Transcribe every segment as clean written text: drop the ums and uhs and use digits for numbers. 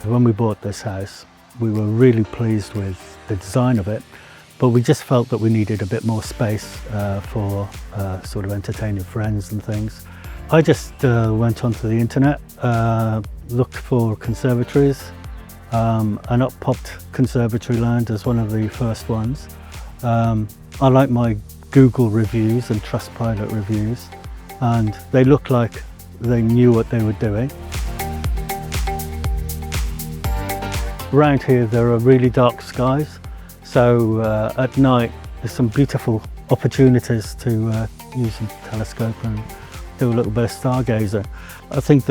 When we bought this house, we were really pleased with the design of it, but we just felt that we needed a bit more space for sort of entertaining friends and things. I just went onto the internet, looked for conservatories, and up popped Conservatory Land as one of the first ones. I like my Google reviews and Trustpilot reviews, and they looked like they knew what they were doing. Around here there are really dark skies, so at night there's some beautiful opportunities to use a telescope and do a little bit of stargazing. I think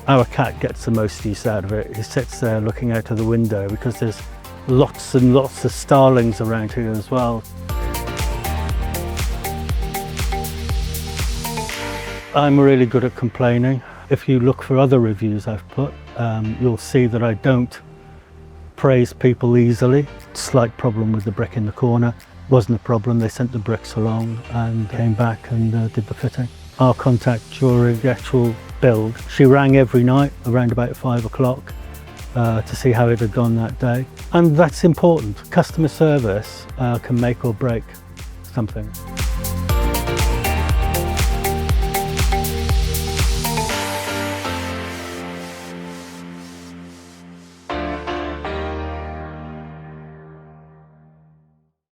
our cat gets the most use out of it. He sits there looking out of the window because there's lots and lots of starlings around here as well. I'm really good at complaining. If you look for other reviews I've put, you'll see that I don't praise people easily. Slight problem with the brick in the corner. Wasn't a problem, they sent the bricks along and came back and did the fitting. Our contact during the actual build, she rang every night around about 5 o'clock to see how it had gone that day. And that's important. Customer service can make or break something.